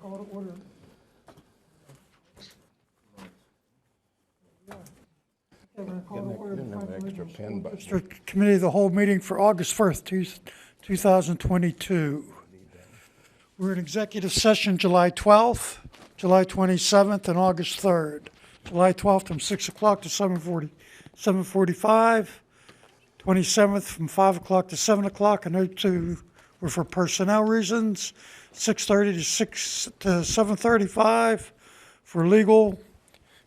Call to order. Okay, we're going to call to order the Pledge of Allegiance School District Committee of the whole meeting for August 1st, 2022. We're in executive session July 12th, July 27th, and August 3rd. July 12th from 6 o'clock to 7:45, 27th from 5 o'clock to 7 o'clock, and those two were for personnel reasons, 6:30 to 7:35 for legal,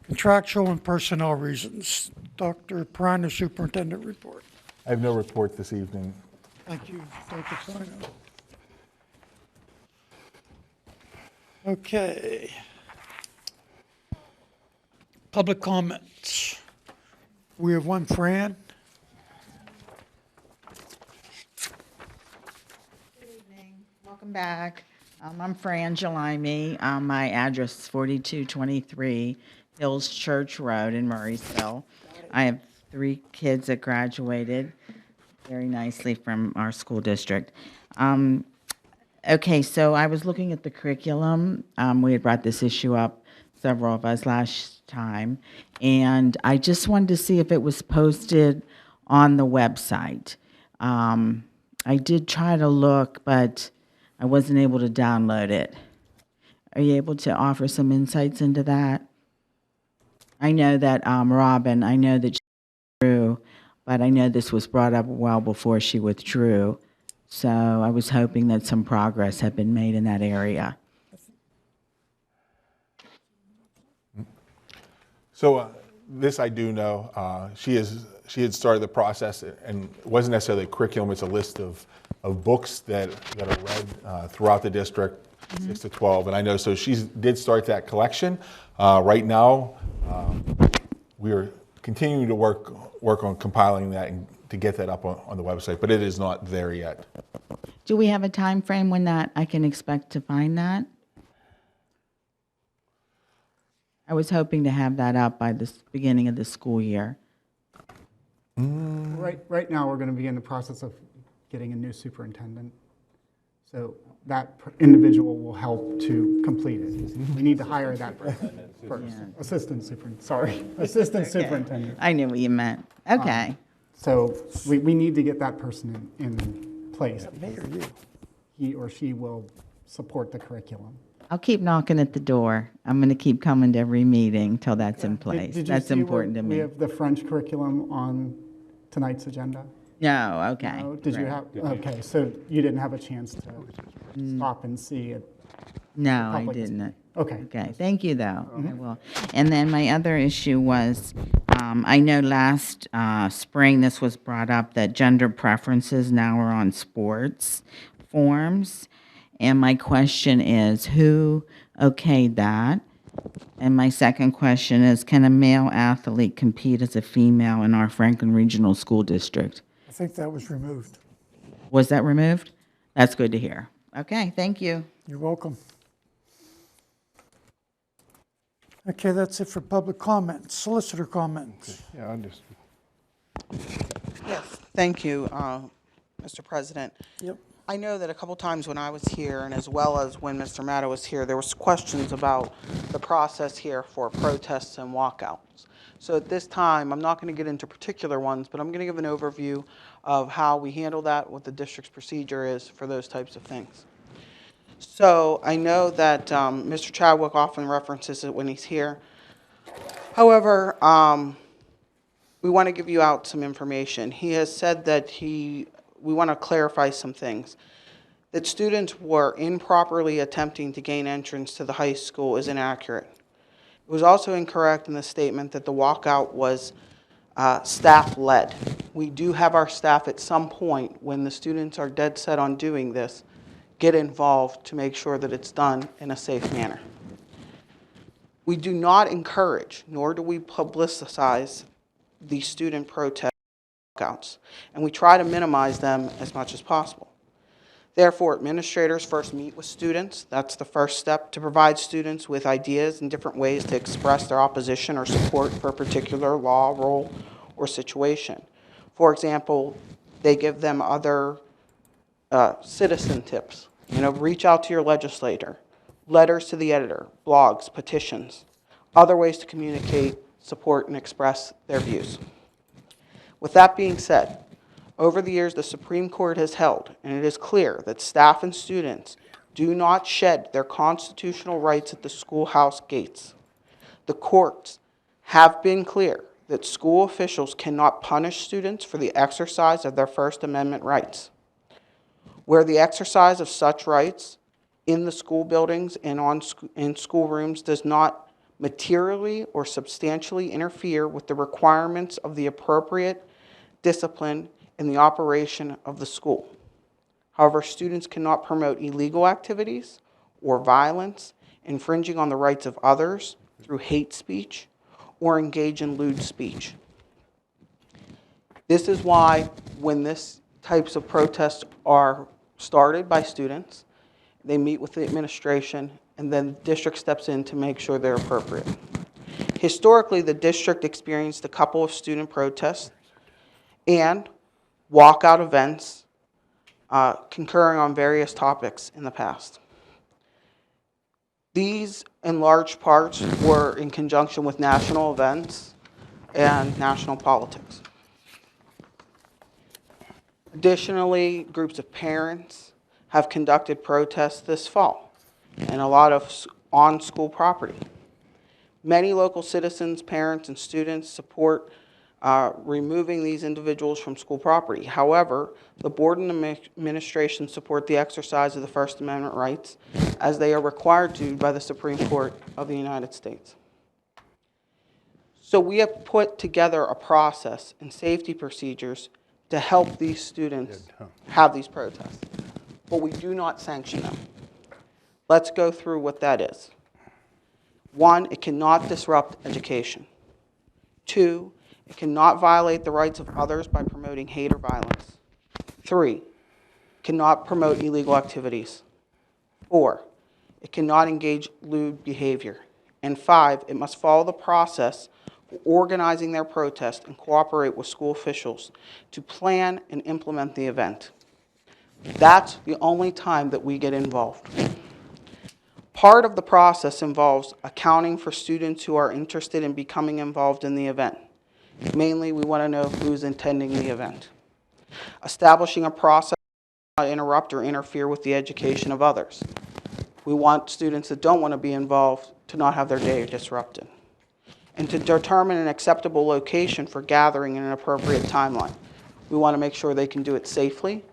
contractual, and personnel reasons. Dr. Prine, the superintendent report. I have no report this evening. Thank you, Dr. Prine. Okay. Public comments. We have one, Fran. Good evening. Welcome back. I'm Fran Gelimi. My address is 4223 Hills Church Road in Murraysville. I have 3 kids that graduated very nicely from our school district. Okay, so I was looking at the curriculum. We had brought this issue up, several of us, last time, and I just wanted to see if it was posted on the website. I did try to look, but I wasn't able to download it. Are you able to offer some insights into that? I know that Robin, I know that she withdrew, but I know this was brought up well before she withdrew. So I was hoping that some progress had been made in that area. So this I do know. She had started the process, and it wasn't necessarily a curriculum. It's a list of books that are read throughout the district, 6 to 12. And I know, so she did start that collection. Right now, we are continuing to work on compiling that and to get that up on the website, but it is not there yet. Do we have a time frame when that I can expect to find that? I was hoping to have that up by the beginning of the school year. Right now, we're going to be in the process of getting a new superintendent. So that individual will help to complete it. We need to hire that person first. Yeah. Assistant Okay. superintendent. I knew what you meant. Okay. So we need to get that person in place. Me or you? He or she will support the curriculum. I'll keep knocking at the door. I'm going to keep coming to every meeting till that's in place. Did you That's see where important to We me. have the French curriculum on tonight's agenda. No, okay. No? Did you Right. have, okay, so you didn't have a chance to stop and see it? No, I public is- didn't. Okay. Okay, thank you, though. I will. And then my other issue was, I know last spring this was brought up that gender preferences now are on sports forms. And my question is, who okayed that? And my second question is, can a male athlete compete as a female in our Franklin Regional School District? I think that was removed. Was that removed? That's good to hear. Okay, thank you. You're welcome. Okay, that's it for public comments. Solicitor comments. Yeah, I understand. Yes, thank you, Mr. President. Yep. I know that a couple times when I was here, and as well as when Mr. Matto was here, there was questions about the process here for protests and walkouts. So at this time, I'm not going to get into particular ones, but I'm going to give an overview of how we handle that, what the district's procedure is for those types of things. So I know that Mr. Chadwick often references it when he's here. However, we want to give you out some information. He has said that we want to clarify some things. That students were improperly attempting to gain entrance to the high school is inaccurate. It was also incorrect in the statement that the walkout was staff-led. We do have our staff at some point, when the students are dead set on doing this, get involved to make sure that it's done in a safe manner. We do not encourage, nor do we publicize the student protest walkouts, and we try to minimize them as much as possible. Therefore, administrators first meet with students. That's the first step, to provide students with ideas and different ways to express their opposition or support for a particular law, rule, or situation. For example, they give them other citizen tips. Reach out to your legislator. letters to the editor, blogs, petitions, other ways to communicate, support, and express their views. With that being said, over the years, the Supreme Court has held, and it is clear that staff and students do not shed their constitutional rights at the schoolhouse gates. The courts have been clear that school officials cannot punish students for the exercise of their First Amendment rights. Where the exercise of such rights in the school buildings and in schoolrooms does not materially or substantially interfere with the requirements of the appropriate discipline in the operation of the school. However, students cannot promote illegal activities or violence, infringing on the rights of others through hate speech, or engage in lewd speech. This is why when this types of protests are started by students, they meet with the administration, and then the district steps in to make sure they're appropriate. Historically, the district experienced a couple of student protests and walkout events concurring on various topics in the past. These, in large parts, were in conjunction with national events and national politics. Additionally, groups of parents have conducted protests this fall, and a lot of on school property. Many local citizens, parents, and students support removing these individuals from school property. However, the board and administration support the exercise of the First Amendment rights as they are required to by the Supreme Court of the United States. So we have put together a process and safety procedures to help these students have these protests, but we do not sanction them. Let's go through what that is. 1, it cannot disrupt education. 2, it cannot violate the rights of others by promoting hate or violence. 3, cannot promote illegal activities. 4, it cannot engage lewd behavior. And 5, it must follow the process for organizing their protest and cooperate with school officials to plan and implement the event. That's the only time that we get involved. Part of the process involves accounting for students who are interested in becoming involved in the event. Mainly, we want to know who's attending the event. Establishing a process to not interrupt or interfere with the education of others. We want students that don't want to be involved to not have their day disrupted. And to determine an acceptable location for gathering in an appropriate timeline. We want to make sure they can do it safely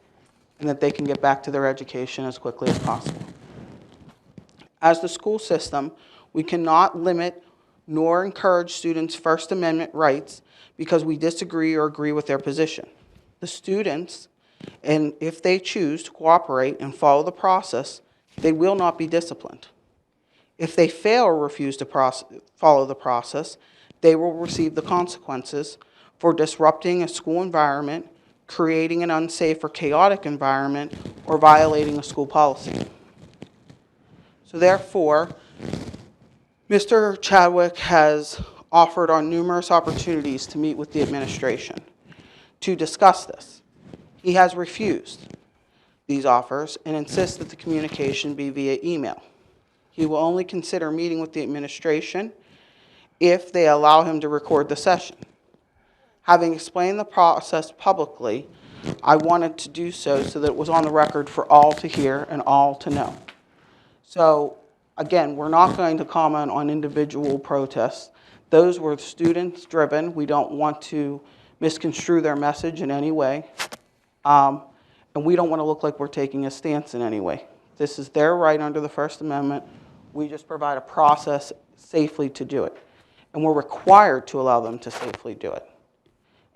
and that they can get back to their education as quickly as possible. As the school system, we cannot limit nor encourage students' First Amendment rights because we disagree or agree with their position. The students, and if they choose to cooperate and follow the process, they will not be disciplined. If they fail or refuse to follow the process, they will receive the consequences for disrupting a school environment, creating an unsafe or chaotic environment, or violating a school policy. So therefore, Mr. Chadwick has offered on numerous opportunities to meet with the administration to discuss this. He has refused these offers and insists that the communication be via email. He will only consider meeting with the administration if they allow him to record the session. Having explained the process publicly, I wanted to do so that it was on the record for all to hear and all to know. So, again, we're not going to comment on individual protests. Those were students-driven. We don't want to misconstrue their message in any way. And we don't want to look like we're taking a stance in any way. This is their right under the First Amendment. We just provide a process safely to do it. And we're required to allow them to safely do it.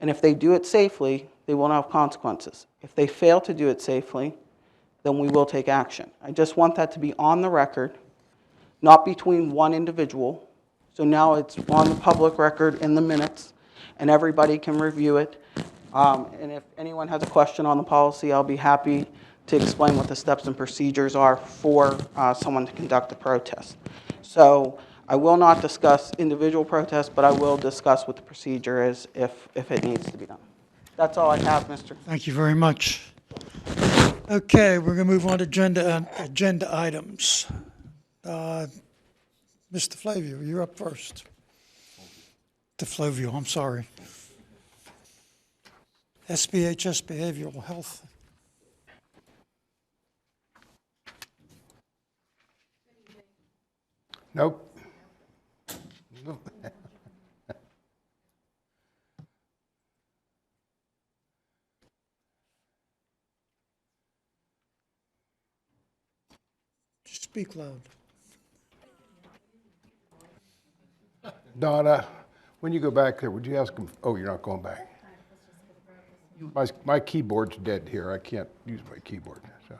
And if they do it safely, they will not have consequences. If they fail to do it safely, then we will take action. I just want that to be on the record, not between one individual. So now it's on the public record in the minutes, and everybody can review it. And if anyone has a question on the policy, I'll be happy to explain what the steps and procedures are for someone to conduct a protest. So I will not discuss individual protests, but I will discuss what the procedure is if it needs to be done. That's all I have, Mr. Thank you very much. Okay, we're going to move on to agenda items. Mr. Flavio, you're up first. DeFlavio, I'm sorry. SBHS Behavioral Health. Nope. Speak loud. Donna, when you go back there, would you ask him, oh, you're not going back? My keyboard's dead here. I can't use my keyboard. So.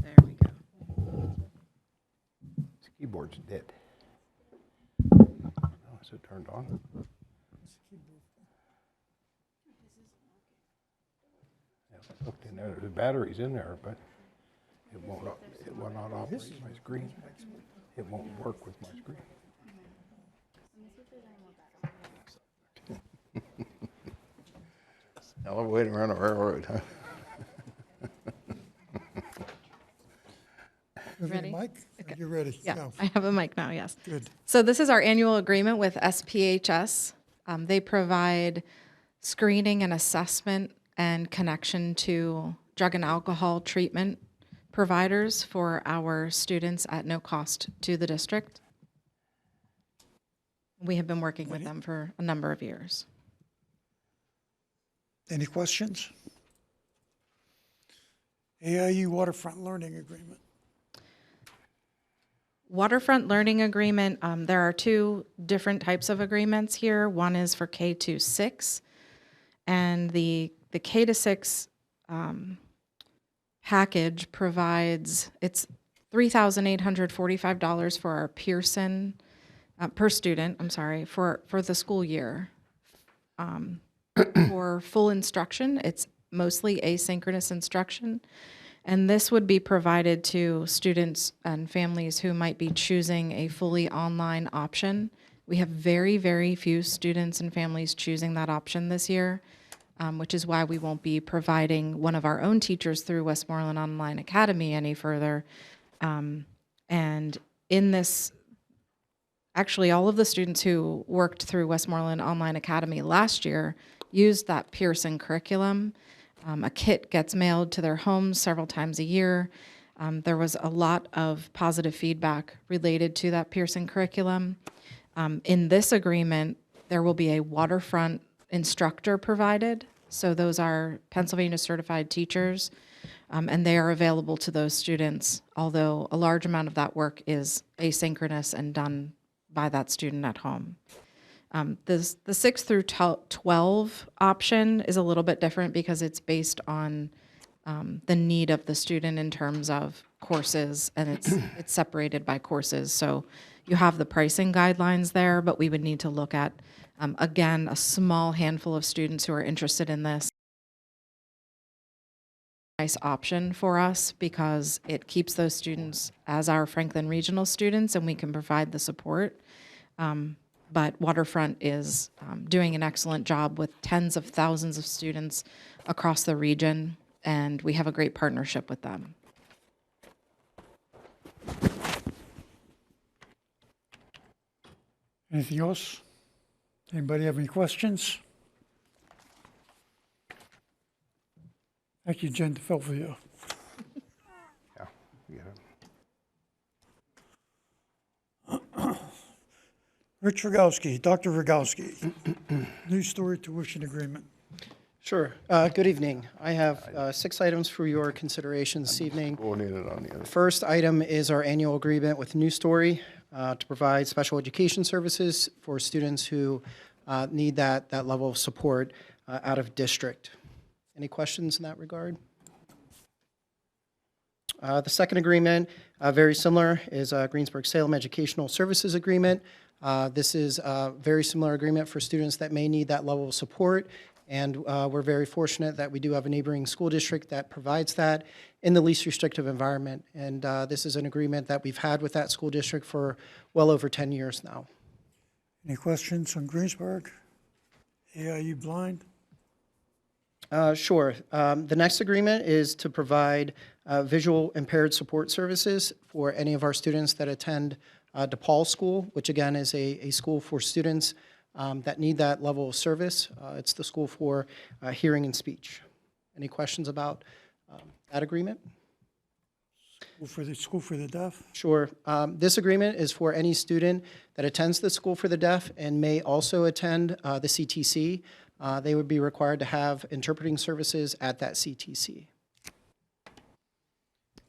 There we go. This keyboard's dead. Oh, is it turned on? Yeah, I looked in there. The battery's in there, but it will not operate my screen. It won't work with my screen. Hell of a way to run a railroad, huh? You have any Ready? mic? Are you ready? Yeah, Go. I have a mic now, yes. Good. So this is our annual agreement with SPHS. They provide screening and assessment and connection to drug and alcohol treatment providers for our students at no cost to the district. We have been working with them for a number of years. Any questions? AIU Waterfront Learning Agreement. Waterfront Learning Agreement, there are two different types of agreements here. One is for K-6, and the K-6 package provides, it's $3,845 for our Pearson, per student, I'm sorry, for the school year. For full instruction, it's mostly asynchronous instruction. And this would be provided to students and families who might be choosing a fully online option. We have very, very few students and families choosing that option this year, which is why we won't be providing one of our own teachers through Westmoreland Online Academy any further. And in this, actually, all of the students who worked through Westmoreland Online Academy last year used that Pearson curriculum. A kit gets mailed to their homes several times a year. There was a lot of positive feedback related to that Pearson curriculum. In this agreement, there will be a waterfront instructor provided. So those are Pennsylvania certified teachers, and they are available to those students, although a large amount of that work is asynchronous and done by that student at home. The 6 through 12 option is a little bit different because it's based on the need of the student in terms of courses, and it's separated by courses. So you have the pricing guidelines there, but we would need to look at, again, a small handful of students who are interested in this. Nice option for us because it keeps those students as our Franklin Regional students, and we can provide the support. But Waterfront is doing an excellent job with tens of thousands of students across the region, and we have a great partnership with them. Anything else? Anybody have any questions? Thank you, Jen DeFilvio. Yeah, we get it. Rich Rogowski, Dr. Rogowski, News Story Tuition Agreement. Sure. Good evening. I have 6 items for your consideration this evening. Coordinated on the other. First item is our annual agreement with New Story to provide special education services for students who need that level of support out of district. Any questions in that regard? The second agreement, very similar, is Greensburg-Salem Educational Services Agreement. This is a very similar agreement for students that may need that level of support, and we're very fortunate that we do have a neighboring school district that provides that in the least restrictive environment. And this is an agreement that we've had with that school district for well over 10 years now. Any questions on Greensburg? AIU blind? Sure. The next agreement is to provide visual impaired support services for any of our students that attend DePaul School, which again is a school for students that need that level of service. It's the school for hearing and speech. Any questions about that agreement? School for the deaf? Sure. This agreement is for any student that attends the School for the Deaf and may also attend the CTC. They would be required to have interpreting services at that CTC.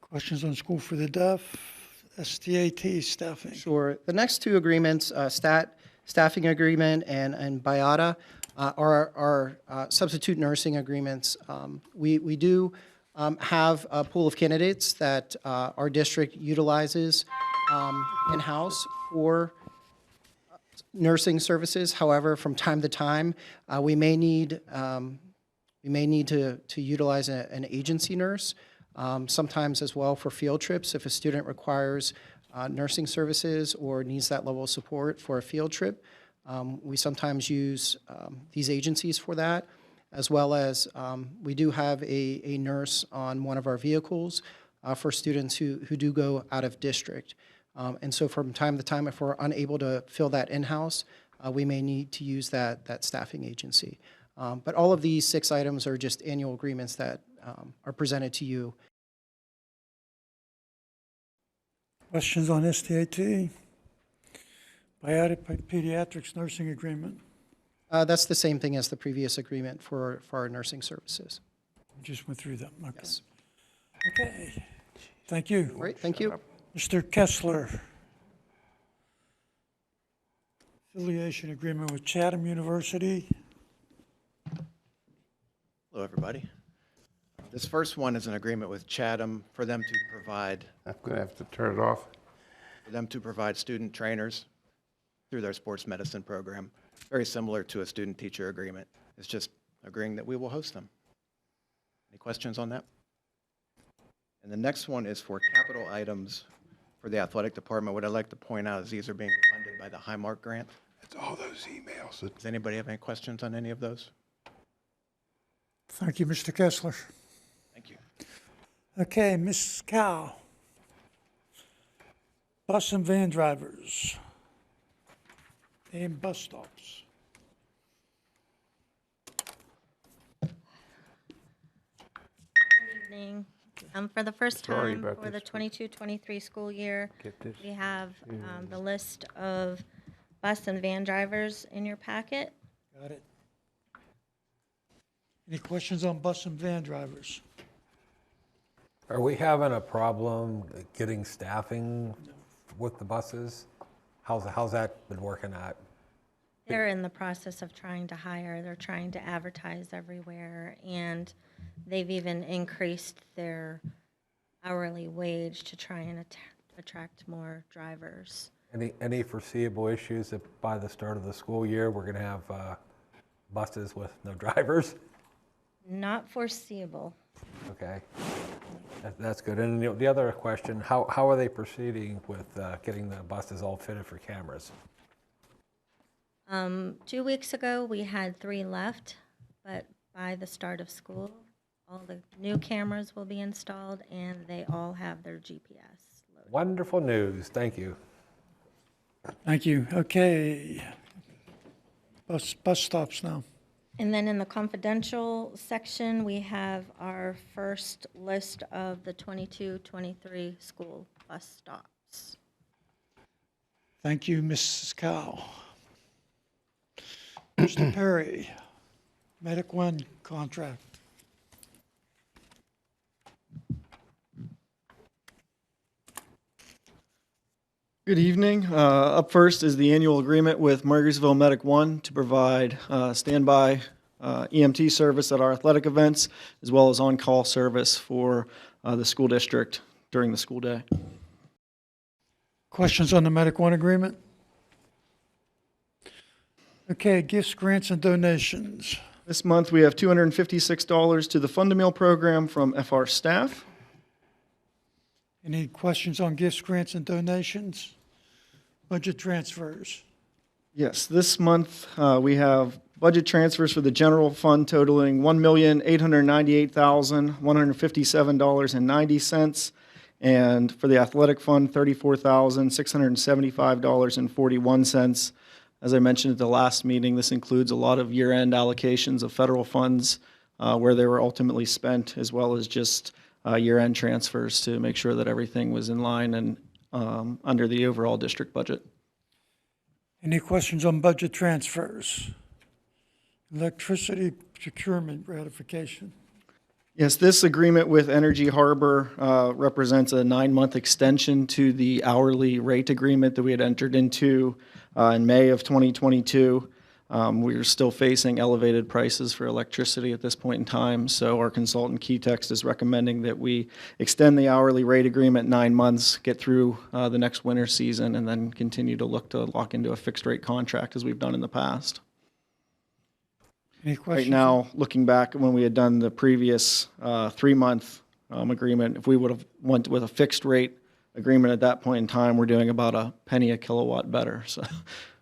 Questions on school for the deaf? STAT staffing? Sure. The next two agreements, staffing agreement and BIATA, are substitute nursing agreements. We do have a pool of candidates that our district utilizes in-house for nursing services. However, from time to time, we may need to utilize an agency nurse, sometimes as well for field trips if a student requires nursing services or needs that level of support for a field trip. We sometimes use these agencies for that, as well as we do have a nurse on one of our vehicles for students who do go out of district. And so from time to time, if we're unable to fill that in-house, we may need to use that staffing agency. But all of these 6 items are just annual agreements that are presented to you. Questions on STAT? BIATA pediatrics nursing agreement? That's the same thing as the previous agreement for our nursing services. We just went through them. Okay. Yes. Okay. Thank you. All right, thank you. Mr. Kessler. Affiliation agreement with Chatham University. Hello, everybody. This first one is an agreement with Chatham for them to provide I'm going to have to turn it off. student trainers through their sports medicine program. Very similar to a student-teacher agreement. It's just agreeing that we will host them. Any questions on that? And the next one is for capital items for the athletic department. What I'd like to point out is these are being funded by the Highmark grant. It's all those emails. Does anybody have any questions on any of those? Thank you, Mr. Kessler. Thank you. Okay, Ms. Cow. Bus and van drivers and bus stops. Evening. For the first Sorry time about for the this. 22-23 school year, Get this. we have the list of bus and van drivers in your packet. Got it. Any questions on bus and van drivers? Are we having a problem getting staffing with the buses? How's that been working out? They're in the process of trying to hire. They're trying to advertise everywhere, and they've even increased their hourly wage to try and attract more drivers. Any foreseeable issues that by the start of the school year, we're going to have buses with no drivers? Not foreseeable. Okay, that's good. And the other question, how are they proceeding with getting the buses all fitted for cameras? 2 weeks ago, we had 3 left, but by the start of school, all the new cameras will be installed, and they all have their GPS loaded. Wonderful news, thank you. Thank you. Okay. Bus stops now. And then in the confidential section, we have our first list of the 22-23 school bus stops. Thank you, Mrs. Cow. Mr. Perry, Medic One contract. Good evening. Up first is the annual agreement with Murgersville Medic One to provide standby EMT service at our athletic events, as well as on-call service for the school district during the school day. Questions on the Medic One agreement? Okay, gifts, grants, and donations. This month, we have $256 to the Fund-A-Meal program from FR staff. Any questions on gifts, grants, and donations? Budget transfers. Yes, this month, we have budget transfers for the general fund totaling $1,898,157.90. And for the athletic fund, $34,675.41. As I mentioned at the last meeting, this includes a lot of year-end allocations of federal funds where they were ultimately spent, as well as just year-end transfers to make sure that everything was in line and under the overall district budget. Any questions on budget transfers? Electricity procurement ratification. Yes, this agreement with Energy Harbor represents a 9-month extension to the hourly rate agreement that we had entered into in May of 2022. We are still facing elevated prices for electricity at this point in time, so our consultant Keytext is recommending that we extend the hourly rate agreement 9 months, get through the next winter season, and then continue to look to lock into a fixed rate contract as we've done in the past. Any questions? Right now, looking back when we had done the previous 3-month agreement, if we would have went with a fixed rate agreement at that point in time, we're doing about a penny a kilowatt better, so.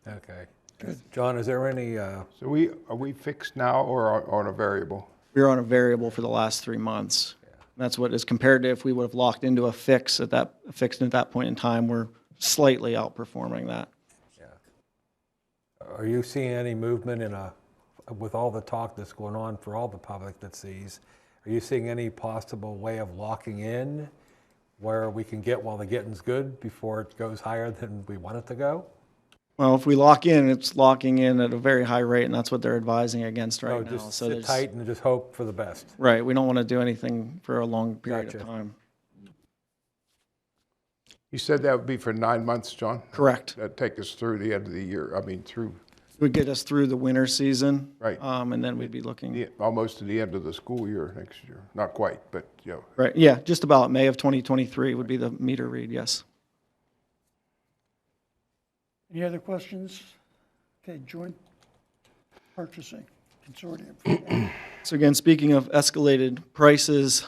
Okay. John, is there any, So are we fixed now or on a variable? We're on a variable for the last 3 months. That's what is compared to if we would have locked into a fixed at that point in time, we're slightly outperforming that. are you seeing any movement with all the talk that's going on for all the public that sees, are you seeing any possible way of locking in where we can get while the getting's good before it goes higher than we want it to go? Well, if we lock in, it's locking in at a very high rate, and that's what they're advising against right now. Just So sit there's- tight and just hope for the best. Right, we don't want to do anything for a long period Gotcha. of time. You said that would be for 9 months, John? Correct. That'd take us through the end of the year, through It would get us through the winter season. Right. And then we'd be looking, almost to the end of the school year next year. Not quite, but, right, yeah, just about May of 2023 would be the meter read, yes. Any other questions? Okay, joint purchasing consortium. So again, speaking of escalated prices,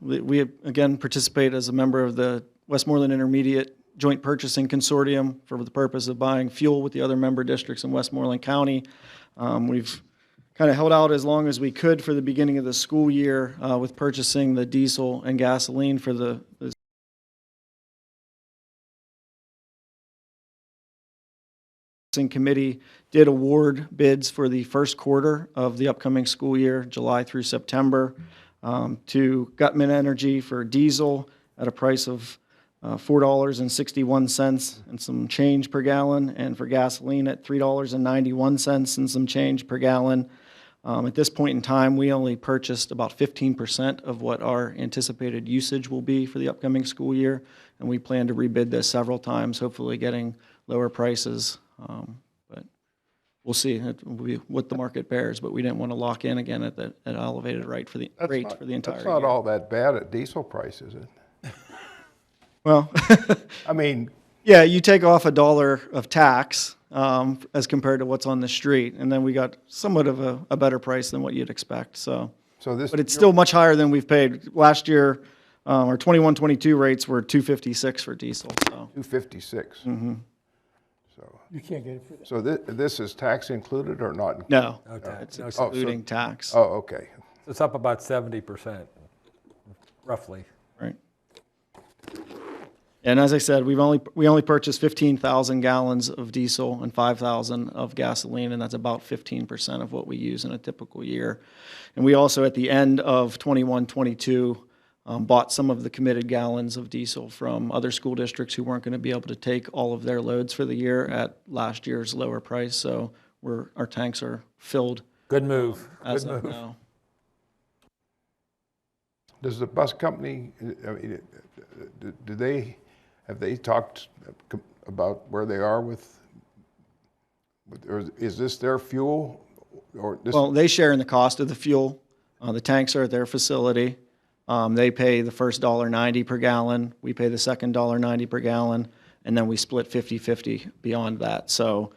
we again participate as a member of the Westmoreland Intermediate Joint Purchasing Consortium for the purpose of buying fuel with the other member districts in Westmoreland County. We've kind of held out as long as we could for the beginning of the school year with purchasing the diesel and gasoline for the committee did award bids for the first quarter of the upcoming school year, July through September, to Gutman Energy for diesel at a price of $4.61 and some change per gallon, and for gasoline at $3.91 and some change per gallon. At this point in time, we only purchased about 15% of what our anticipated usage will be for the upcoming school year, and we plan to rebid this several times, hopefully getting lower prices. But we'll see what the market bears, but we didn't want to lock in again at an elevated rate for the entire year. that's not all that bad at diesel price, is it? Well, I mean, yeah, you take off $1 of tax as compared to what's on the street, and then we got somewhat of a better price than what you'd expect. So this. but it's still much higher than we've paid. Last year, our 21-22 rates were $2.56 for diesel. So $2.56. Mm-hmm. So You can't get it for that. so this is tax included or not? no, No tax. it's No tax. excluding tax. Oh, okay. It's up about 70%, roughly. Right. And as I said, we only purchased 15,000 gallons of diesel and 5,000 of gasoline, and that's about 15% of what we use in a typical year. And we also, at the end of 21-22, bought some of the committed gallons of diesel from other school districts who weren't going to be able to take all of their loads for the year at last year's lower price. So our tanks are filled Good move. as Good of move. now. Does the bus company, have they talked about where they are with or is this their fuel or this? Well, they share in the cost of the fuel. The tanks are at their facility. They pay the first $1.90 per gallon. We pay the second $1.90 per gallon, and then we split 50-50 beyond that. So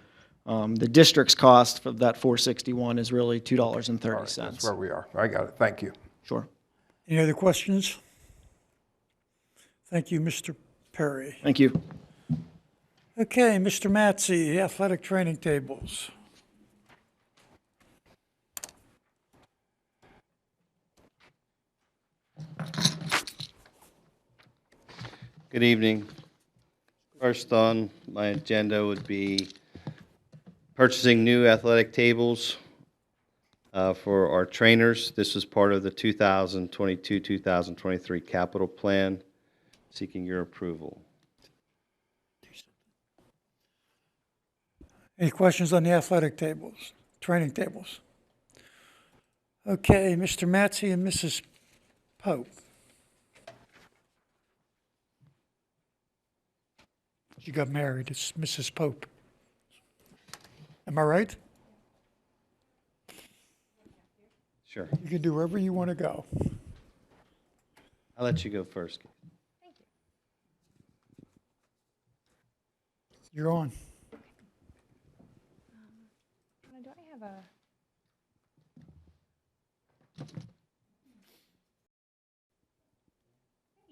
the district's cost of that $4.61 is really $2.30. All right, that's where we are. I got it. Thank you. Sure. Any other questions? Thank you, Mr. Perry. Thank you. Okay, Mr. Matsey, athletic training tables. Good evening. First on my agenda would be purchasing new athletic tables for our trainers. This is part of the 2022-2023 capital plan, seeking your approval. Any questions on the athletic tables, training tables? Okay, Mr. Matsey and Mrs. Pope. You got married, it's Mrs. Pope. Am I right? Sure. You can do wherever you want to go. I'll let you go first. You're on. Do I have a? Good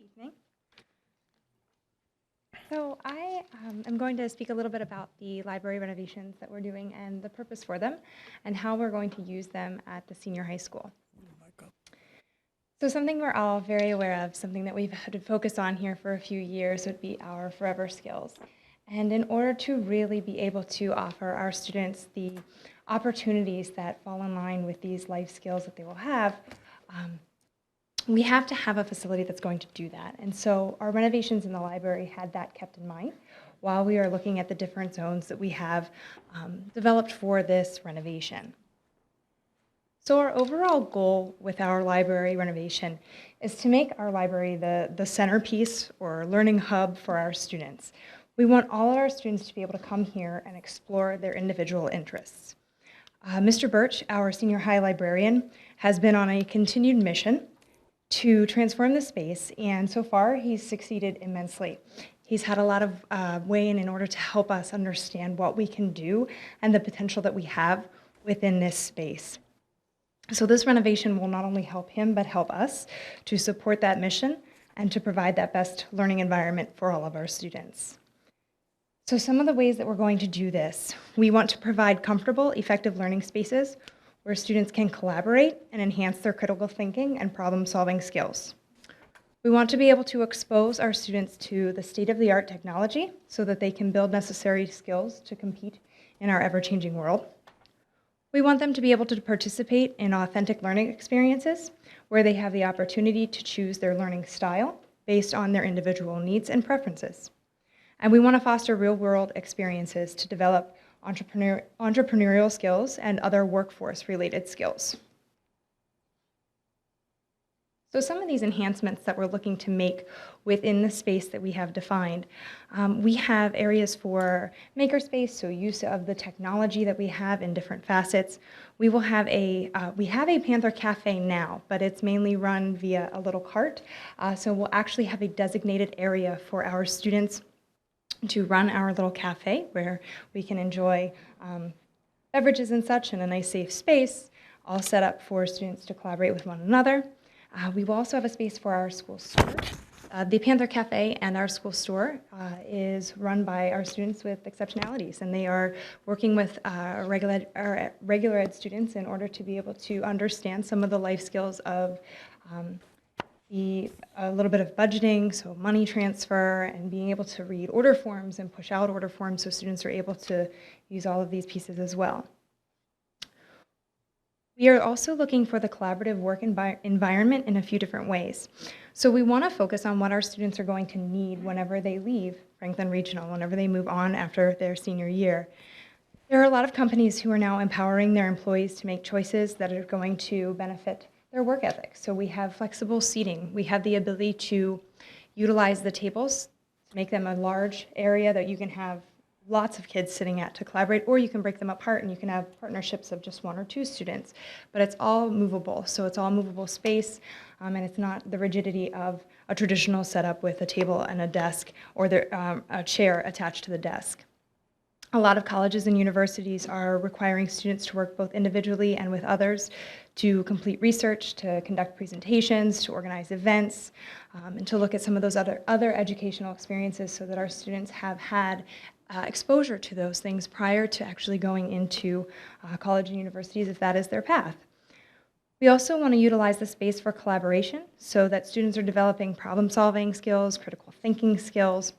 evening. So I am going to speak a little bit about the library renovations that we're doing and the purpose for them and how we're going to use them at the senior high school. So something we're all very aware of, something that we've had to focus on here for a few years would be our forever skills. And in order to really be able to offer our students the opportunities that fall in line with these life skills that they will have, we have to have a facility that's going to do that. And so our renovations in the library had that kept in mind while we are looking at the different zones that we have developed for this renovation. So our overall goal with our library renovation is to make our library the centerpiece or learning hub for our students. We want all of our students to be able to come here and explore their individual interests. Mr. Birch, our senior high librarian, has been on a continued mission to transform the space, and so far he's succeeded immensely. He's had a lot of way in order to help us understand what we can do and the potential that we have within this space. So this renovation will not only help him, but help us to support that mission and to provide that best learning environment for all of our students. So some of the ways that we're going to do this, we want to provide comfortable, effective learning spaces where students can collaborate and enhance their critical thinking and problem-solving skills. We want to be able to expose our students to the state-of-the-art technology so that they can build necessary skills to compete in our ever-changing world. We want them to be able to participate in authentic learning experiences where they have the opportunity to choose their learning style based on their individual needs and preferences. And we want to foster real-world experiences to develop entrepreneurial skills and other workforce-related skills. So some of these enhancements that we're looking to make within the space that we have defined, we have areas for makerspace, so use of the technology that we have in different facets. We will have we have a Panther Cafe now, but it's mainly run via a little cart. So we'll actually have a designated area for our students to run our little cafe where we can enjoy beverages and such in a nice safe space, all set up for students to collaborate with one another. We will also have a space for our school store. The Panther Cafe and our school store is run by our students with exceptionalities, and they are working with regular ed students in order to be able to understand some of the life skills of a little bit of budgeting, so money transfer, and being able to read order forms and push out order forms so students are able to use all of these pieces as well. We are also looking for the collaborative work environment in a few different ways. So we want to focus on what our students are going to need whenever they leave Franklin Regional, whenever they move on after their senior year. There are a lot of companies who are now empowering their employees to make choices that are going to benefit their work ethic. So we have flexible seating. We have the ability to utilize the tables, to make them a large area that you can have lots of kids sitting at to collaborate, or you can break them apart and you can have partnerships of just 1 or 2 students. But it's all movable, so it's all movable space, and it's not the rigidity of a traditional setup with a table and a desk or a chair attached to the desk. A lot of colleges and universities are requiring students to work both individually and with others to complete research, to conduct presentations, to organize events, and to look at some of those other educational experiences so that our students have had exposure to those things prior to actually going into college and universities if that is their path. We also want to utilize the space for collaboration so that students are developing problem-solving skills, critical thinking skills.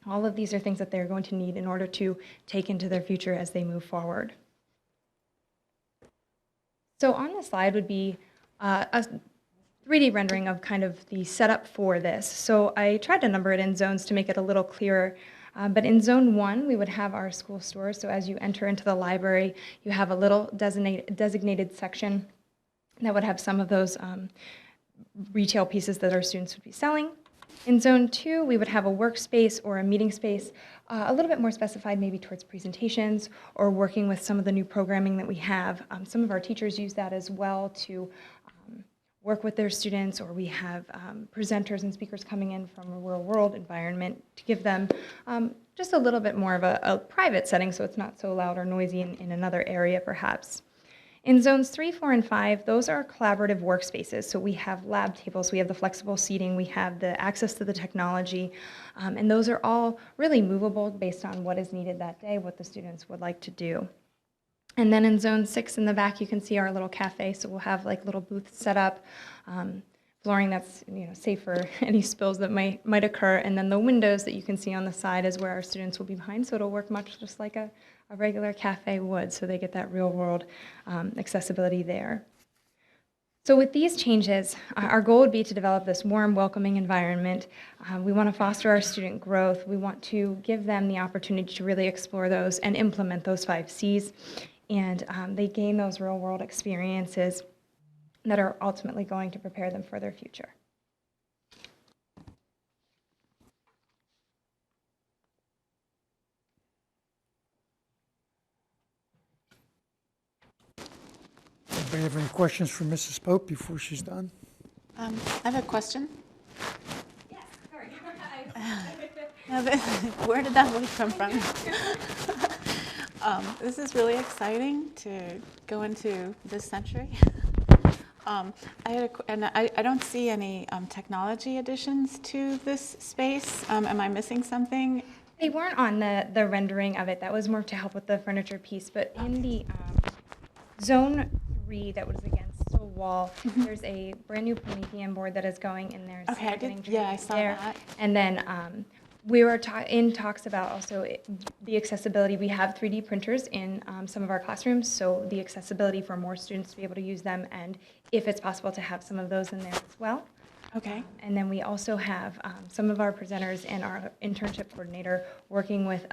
All of these are things that they're going to need in order to take into their future as they move forward. So on the slide would be a 3D rendering of kind of the setup for this. So I tried to number it in zones to make it a little clearer. But in zone 1, we would have our school stores. So as you enter into the library, you have a little designated section that would have some of those retail pieces that our students would be selling. In zone 2, we would have a workspace or a meeting space, a little bit more specified maybe towards presentations or working with some of the new programming that we have. Some of our teachers use that as well to work with their students, or we have presenters and speakers coming in from a real world environment to give them just a little bit more of a private setting so it's not so loud or noisy in another area perhaps. In zones 3, 4, and 5, those are collaborative workspaces. So we have lab tables, we have the flexible seating, we have the access to the technology, and those are all really movable based on what is needed that day, what the students would like to do. And then in zone 6 in the back, you can see our little cafe. So we'll have like little booths set up, flooring that's safe for any spills that might occur. And then the windows that you can see on the side is where our students will be behind. So it'll work much just like a regular cafe would. So they get that real world accessibility there. So with these changes, our goal would be to develop this warm, welcoming environment. We want to foster our student growth. We want to give them the opportunity to really explore those and implement those 5 C's. And they gain those real world experiences that are ultimately going to prepare them for their future. Anybody have any questions for Mrs. Pope before she's done? I have a question. Yes, sorry. Where did that voice come from? This is really exciting to go into this century. I don't see any technology additions to this space. Am I missing something? They weren't on the rendering of it. That was more to help with the furniture piece. But in the zone 3 that was against the wall, there's a brand new Promethean board that is going in there. So Okay, I saw that. And then we were in talks about also the accessibility. We have 3D printers in some of our classrooms, so the accessibility for more students to be able to use them, and if it's possible to have some of those in there as well. Okay. And then we also have some of our presenters and our internship coordinator working with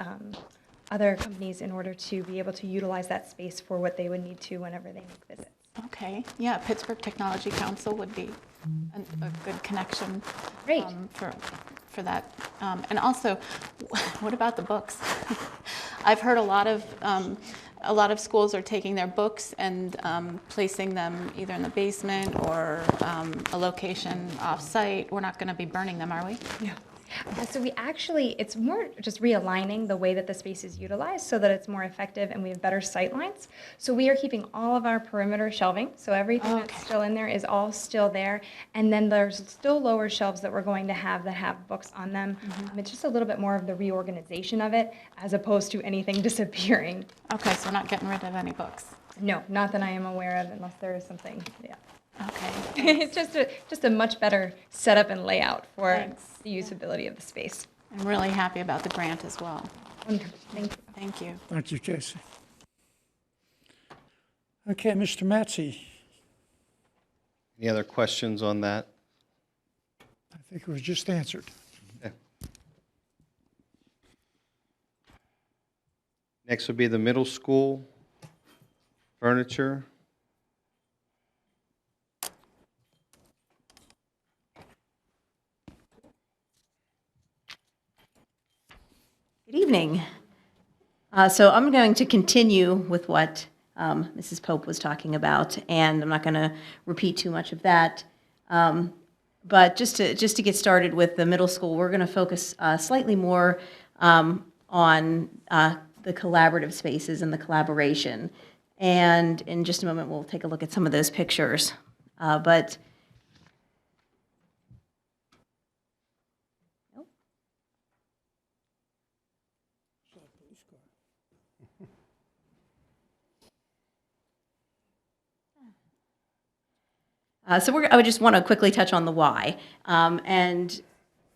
other companies in order to be able to utilize that space for what they would need to whenever they make visits. Okay. Yeah, Pittsburgh Technology Council would be a good connection. Great. For that. And also, what about the books? I've heard a lot of schools are taking their books and placing them either in the basement or a location off-site. We're not going to be burning them, are we? No. So we actually, it's more just realigning the way that the space is utilized so that it's more effective and we have better sight lines. So we are keeping all of our perimeter shelving, so everything that's still in there is all still there. And then there's still lower shelves that we're going to have that have books on them. It's just a little bit more of the reorganization of it as opposed to anything disappearing. Okay, so we're not getting rid of any books. No, not that I am aware of, unless there is something, yeah. Okay. It's just a much better setup and layout for the usability of the space. I'm really happy about the grant as well. Wonderful. Thank you. Thank you. Thank you, Casey. Okay, Mr. Matsey, Any other questions on that? I think it was just answered. Okay. Next would be the middle school furniture. Good evening. So I'm going to continue with what Mrs. Pope was talking about, and I'm not going to repeat too much of that. But just to get started with the middle school, we're going to focus slightly more on the collaborative spaces and the collaboration. And in just a moment, we'll take a look at some of those pictures. But I would just want to quickly touch on the why. And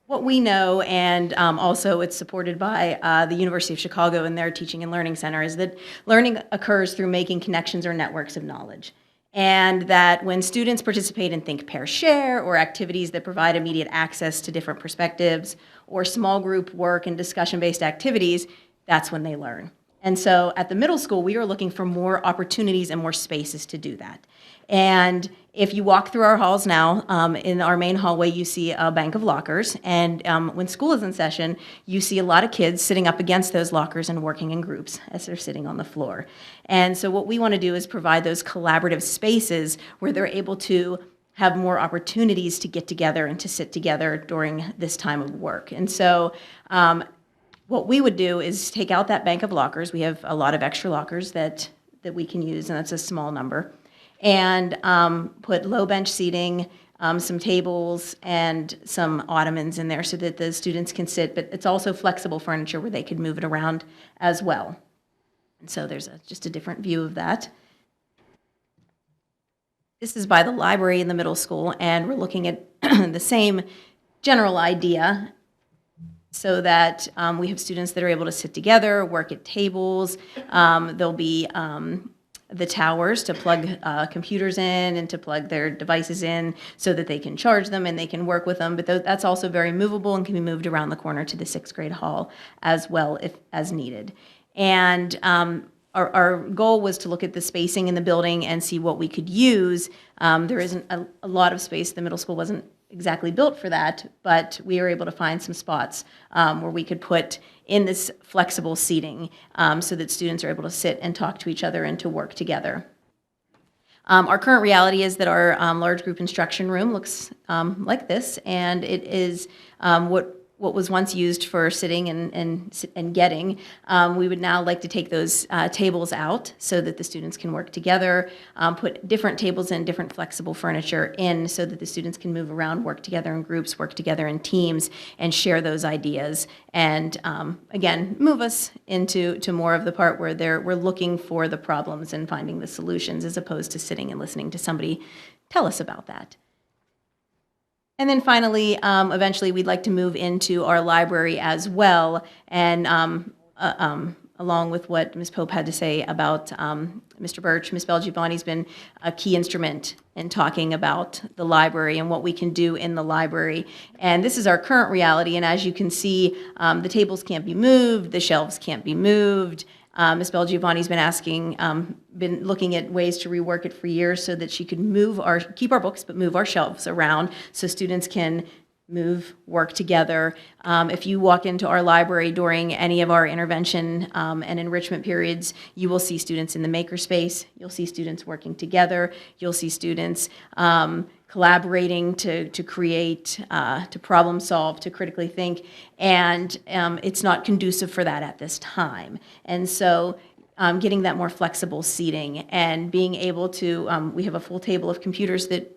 what we know, and also it's supported by the University of Chicago and their Teaching and Learning Center, is that learning occurs through making connections or networks of knowledge. And that when students participate in Think, Pair, Share, or activities that provide immediate access to different perspectives, or small group work and discussion-based activities, that's when they learn. And so at the middle school, we are looking for more opportunities and more spaces to do that. And if you walk through our halls now, in our main hallway, you see a bank of lockers. And when school is in session, you see a lot of kids sitting up against those lockers and working in groups as they're sitting on the floor. And so what we want to do is provide those collaborative spaces where they're able to have more opportunities to get together and to sit together during this time of work. And so what we would do is take out that bank of lockers. We have a lot of extra lockers that we can use, and that's a small number. And put low bench seating, some tables, and some ottomans in there so that the students can sit. But it's also flexible furniture where they could move it around as well. And so there's just a different view of that. This is by the library in the middle school, and we're looking at the same general idea so that we have students that are able to sit together, work at tables. There'll be the towers to plug computers in and to plug their devices in so that they can charge them and they can work with them. But that's also very movable and can be moved around the corner to the 6th grade hall as well if as needed. And our goal was to look at the spacing in the building and see what we could use. There isn't a lot of space. The middle school wasn't exactly built for that, but we were able to find some spots where we could put in this flexible seating so that students are able to sit and talk to each other and to work together. Our current reality is that our large group instruction room looks like this, and it is what was once used for sitting and getting. We would now like to take those tables out so that the students can work together, put different tables in, different flexible furniture in so that the students can move around, work together in groups, work together in teams, and share those ideas. And again, move us into more of the part where we're looking for the problems and finding the solutions as opposed to sitting and listening to somebody tell us about that. And then finally, eventually, we'd like to move into our library as well. And along with what Ms. Pope had to say about Mr. Birch, Ms. Belgiovanni's been a key instrument in talking about the library and what we can do in the library. And this is our current reality. And as you can see, the tables can't be moved, the shelves can't be moved. Ms. Belgiovanni's been looking at ways to rework it for years so that she could keep our books, but move our shelves around so students can move, work together. If you walk into our library during any of our intervention and enrichment periods, you will see students in the makerspace. You'll see students working together. You'll see students collaborating to create, to problem solve, to critically think, and it's not conducive for that at this time. And so getting that more flexible seating and being able to, we have a full table of computers that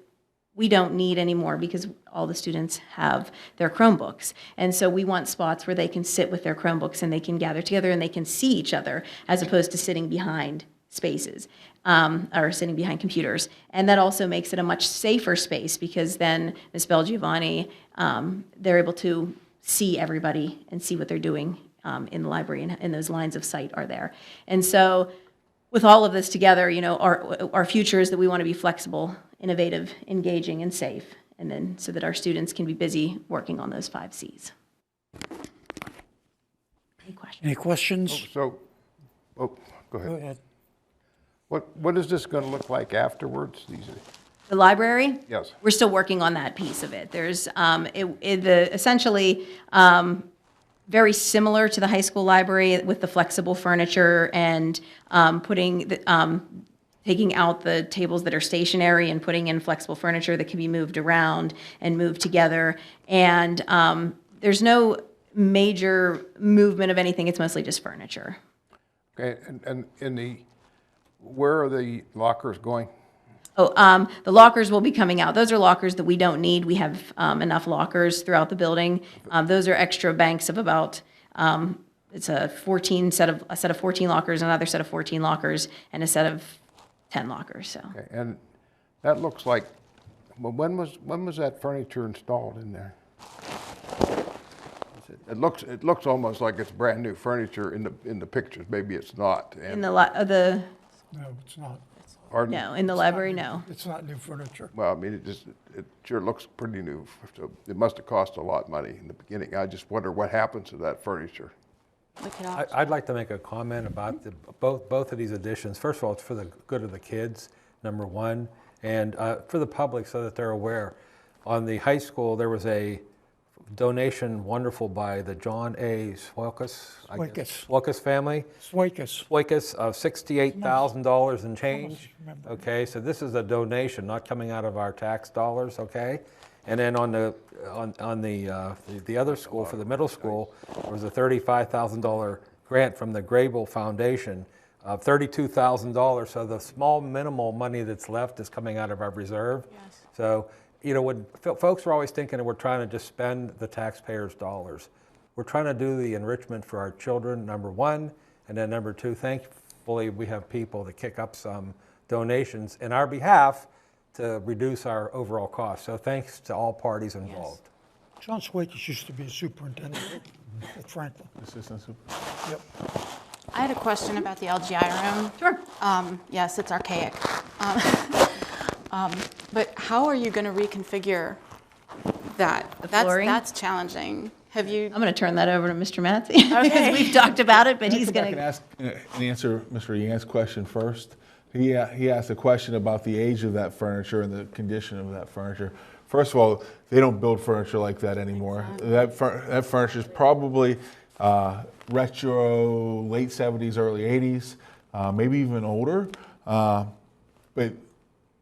we don't need anymore because all the students have their Chromebooks. And so we want spots where they can sit with their Chromebooks and they can gather together and they can see each other as opposed to sitting behind spaces or sitting behind computers. And that also makes it a much safer space because then Ms. Belgiovanni, they're able to see everybody and see what they're doing in the library, and those lines of sight are there. And so with all of this together, you know, our future is that we want to be flexible, innovative, engaging, and safe, and then so that our students can be busy working on those 5 C's. Any questions? Any questions? Go ahead. Go ahead. What is this going to look like afterwards? The library? Yes. We're still working on that piece of it. There's essentially very similar to the high school library with the flexible furniture and taking out the tables that are stationary and putting in flexible furniture that can be moved around and moved together. And there's no major movement of anything. It's mostly just furniture. Okay, and where are the lockers going? Oh, the lockers will be coming out. Those are lockers that we don't need. We have enough lockers throughout the building. Those are extra banks of about, it's a set of 14 lockers, another set of 14 lockers, and a set of 10 lockers. So. Okay, and that looks like Well, when was that furniture installed in there? It looks almost like it's brand new furniture in the pictures. Maybe it's not. In the No, it's not. Pardon? no, in the library, no. It's not new furniture. Well, I mean, it sure looks pretty new. So it must have cost a lot of money in the beginning. I just wonder what happens to that furniture. I'd like to make a comment about both of these additions. First of all, it's for the good of the kids, number one, and for the public so that they're aware. On the high school, there was a donation wonderful by the John A. Swalkus family. Swalkus of $68,000 and change. Okay, so this is a donation, not coming out of our tax dollars, okay? And then on the other school, for the middle school, there was a $35,000 grant from the Grable Foundation of $32,000. So the small minimal money that's left is coming out of our reserve. Yes. So, you know, when folks are always thinking that we're trying to just spend the taxpayers' dollars. We're trying to do the enrichment for our children, number one, and then number two, thankfully we have people that kick up some donations in our behalf to reduce our overall costs. So thanks to all parties involved. John Swakes used to be a superintendent at Franklin. Assistant super. Yep. I had a question about the LGI room. Sure. Yes, it's archaic. But how are you going to reconfigure that? flooring? That's challenging. Have you? I'm going to turn that over to Mr. Matthew because we've talked about it, but he's going to. I can answer Mr. Yant's question first. He asked a question about the age of that furniture and the condition of that furniture. First of all, they don't build furniture like that anymore. Exactly. That furniture is probably retro, late 70s, early 80s, maybe even older. But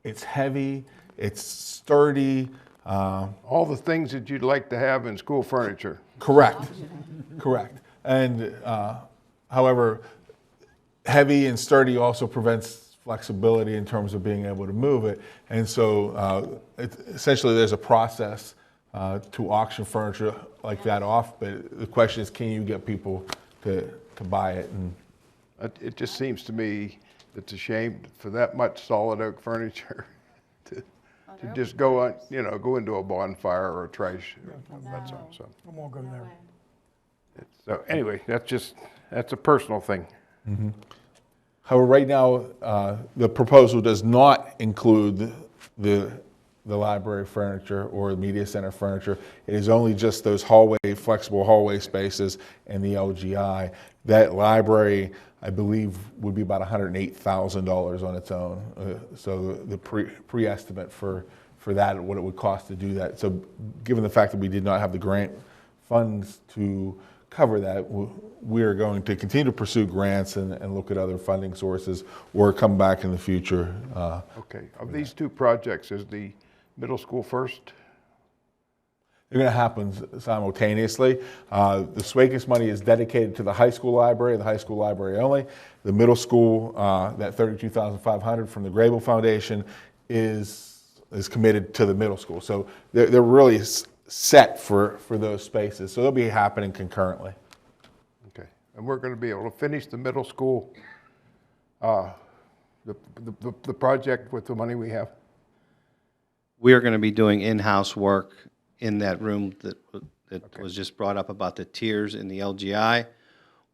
it's heavy, it's sturdy. All the things that you'd like to have in school furniture. Correct, correct. And however, heavy and sturdy also prevents flexibility in terms of being able to move it. And so essentially there's a process to auction furniture like that off, but the question is, can you get people to buy it? And It just seems to me it's a shame for that much solid oak furniture to just go on, go into a bonfire or a trash. That's all. So, I won't go there. so anyway, that's a personal thing. Mm-hmm. However, right now, the proposal does not include the library furniture or the media center furniture. It is only just those flexible hallway spaces and the LGI. That library, I believe, would be about $108,000 on its own. So the pre-estimate for that, what it would cost to do that. So given the fact that we did not have the grant funds to cover that, we are going to continue to pursue grants and look at other funding sources or come back in the future. Okay. Of these two projects, is the middle school first? They're going to happen simultaneously. The Swakes money is dedicated to the high school library only. The middle school, that $32,500 from the Grable Foundation is committed to the middle school. So they're really set for those spaces. So they'll be happening concurrently. Okay. And we're going to be able to finish the middle school, the project with the money we have? We are going to be doing in-house work in that room that was just brought up about the tiers in the LGI.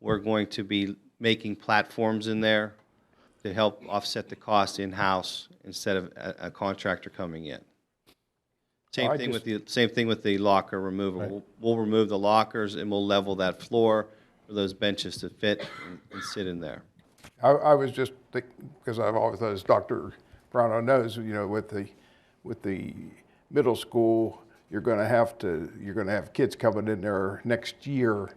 We're going to be making platforms in there to help offset the cost in-house instead of a contractor coming in. Same thing with the locker removal. Right. We'll remove the lockers and we'll level that floor for those benches to fit and sit in there. I was just thinking, because I've always thought, as Dr. Brown knows, with the middle school, you're going to have kids coming in there next year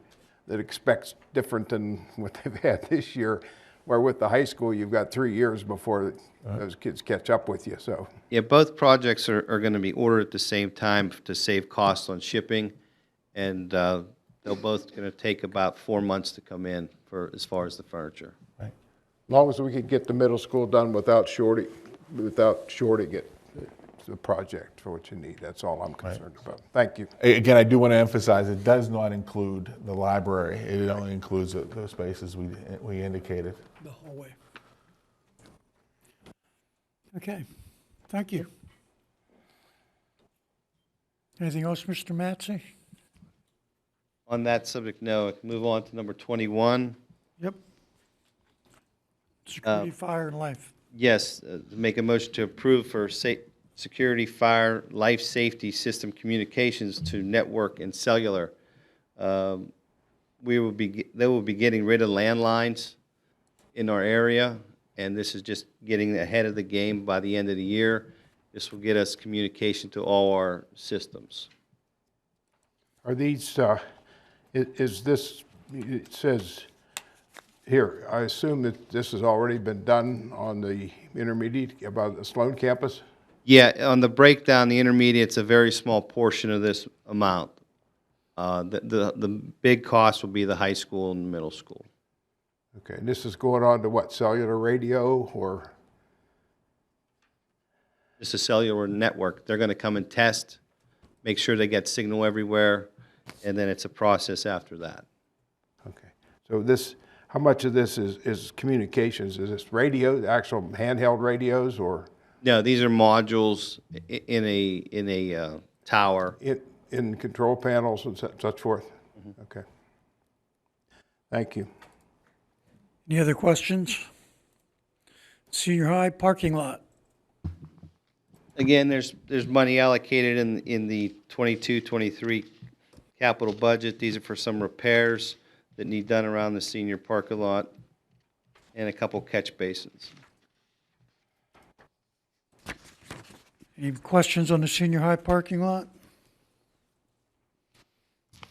that expects different than what they've had this year. Where with the high school, you've got 3 years before those kids catch up with you. So yeah, both projects are going to be ordered at the same time to save costs on shipping, and they're both going to take about 4 months to come in as far as the furniture. as long as we can get the middle school done without shorting it, the project for what you need. That's all I'm concerned about. Thank you. Again, I do want to emphasize it does not include the library. It only includes those spaces we indicated. The hallway. Okay, thank you. Anything else, Mr. Matsey? On that subject, no. I can move on to number 21. Yep. Security, fire, and life. Yes, make a motion to approve for security, fire, life safety system communications to network and cellular. They will be getting rid of landlines in our area, and this is just getting ahead of the game by the end of the year. This will get us communication to all our systems. Are these, is this, it says here, I assume that this has already been done on the intermediate, about the Sloan campus? Yeah, on the breakdown, the intermediate's a very small portion of this amount. The big cost will be the high school and middle school. Okay, and this is going on to what, cellular radio or? It's a cellular network. They're going to come and test, make sure they get signal everywhere, and then it's a process after that. Okay, so this, how much of this is communications? Is this radio, the actual handheld radios, or? No, these are modules in a tower. In control panels and such forth? Okay. Thank you. Any other questions? Senior high parking lot. Again, there's money allocated in the 22-23 capital budget. These are for some repairs that need done around the senior parking lot and a couple catch basins. Any questions on the senior high parking lot?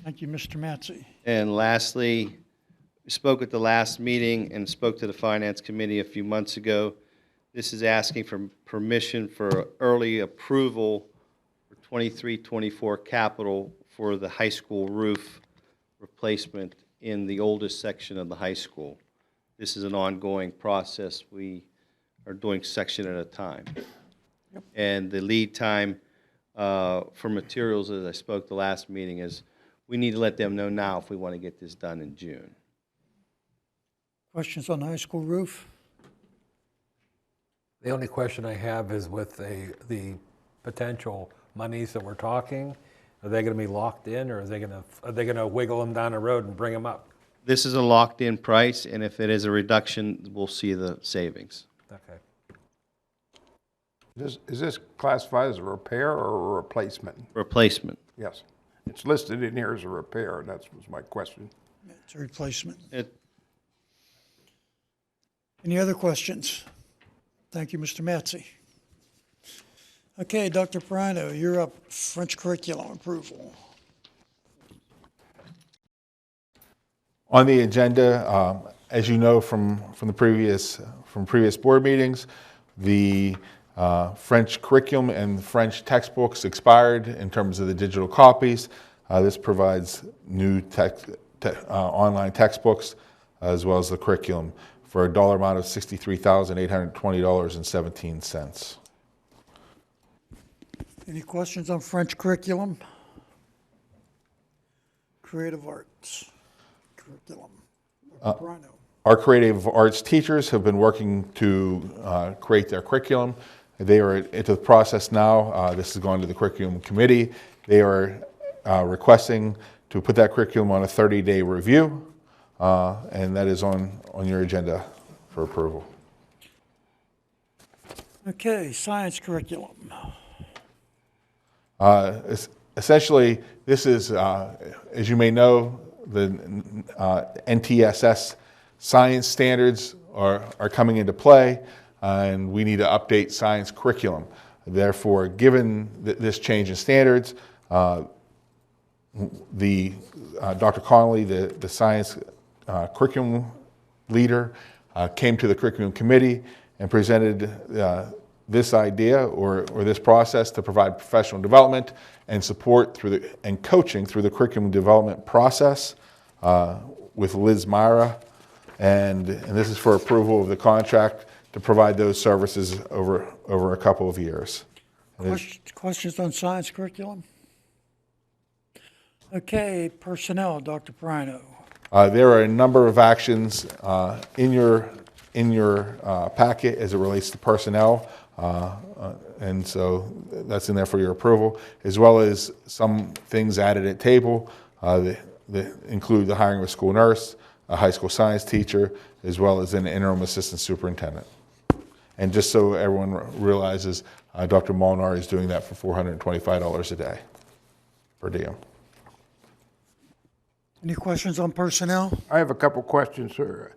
Thank you, Mr. Matsey. And lastly, we spoke at the last meeting and spoke to the Finance Committee a few months ago. This is asking for permission for early approval for 23-24 capital for the high school roof replacement in the oldest section of the high school. This is an ongoing process. We are doing section at a time. Yep. And the lead time for materials, as I spoke the last meeting, is we need to let them know now if we want to get this done in June. Questions on the high school roof? The only question I have is with the potential monies that we're talking, are they going to be locked in, or are they going to wiggle them down the road and bring them up? This is a locked-in price, and if it is a reduction, we'll see the savings. Okay. Is this classified as a repair or a replacement? Replacement. Yes. It's listed in here as a repair, and that was my question. It's a replacement. It, Any other questions? Thank you, Mr. Matsey. Okay, Dr. Perino, you're up. French curriculum approval. On the agenda, as you know from previous board meetings, the French curriculum and French textbooks expired in terms of the digital copies. This provides new online textbooks as well as the curriculum for a dollar amount of $63,820.17. Any questions on French curriculum? Creative arts curriculum. Dr. Perino. Our creative arts teachers have been working to create their curriculum. They are into the process now. This is going to the curriculum committee. They are requesting to put that curriculum on a 30-day review, and that is on your agenda for approval. Okay, science curriculum. Essentially, this is, as you may know, the NTSS science standards are coming into play, and we need to update science curriculum. Therefore, given this change in standards, Dr. Connolly, the science curriculum leader, came to the curriculum committee and presented this idea or this process to provide professional development and support and coaching through the curriculum development process with Liz Myra. And this is for approval of the contract to provide those services over a couple of years. Questions on science curriculum? Okay, personnel, Dr. Perino. There are a number of actions in your packet as it relates to personnel. And so that's in there for your approval, as well as some things added at table that include the hiring of a school nurse, a high school science teacher, as well as an interim assistant superintendent. And just so everyone realizes, Dr. Molnar is doing that for $425 a day per diem. Any questions on personnel? I have a couple questions, sir.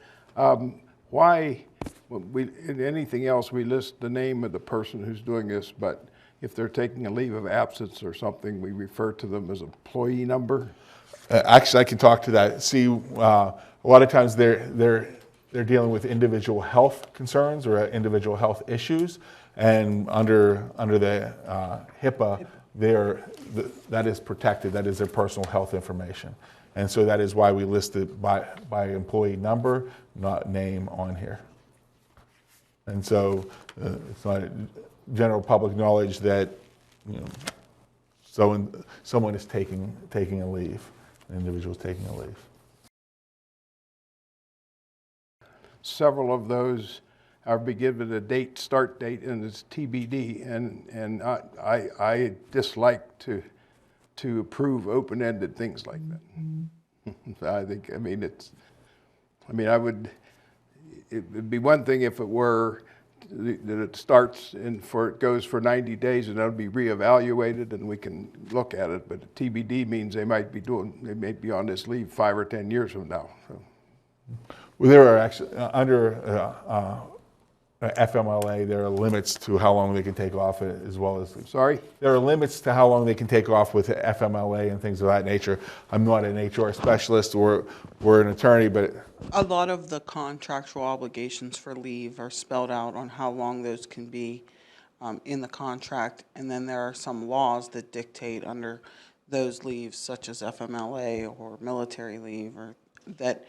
Why, in anything else, we list the name of the person who's doing this, but if they're taking a leave of absence or something, we refer to them as employee number? Actually, I can talk to that. See, a lot of times they're dealing with individual health concerns or individual health issues, and under the HIPAA, that is protected. That is their personal health information, and so that is why we list it by employee number, not name on here. And so it's not general public knowledge that someone is taking a leave, an individual is taking a leave. Several of those are given a start date, and it's TBD. And I dislike to approve open-ended things like that. It'd be one thing if it were that it starts and it goes for 90 days, and that'll be reevaluated, and we can look at it. But TBD means they might be on this leave 5 or 10 years from now. So. Well, there are actually, under FMLA, there are limits to how long they can take off, as well as... Sorry? There are limits to how long they can take off with FMLA and things of that nature. I'm not an HR specialist or an attorney, but... A lot of the contractual obligations for leave are spelled out on how long those can be in the contract, and then there are some laws that dictate under those leaves, such as FMLA or military leave, or that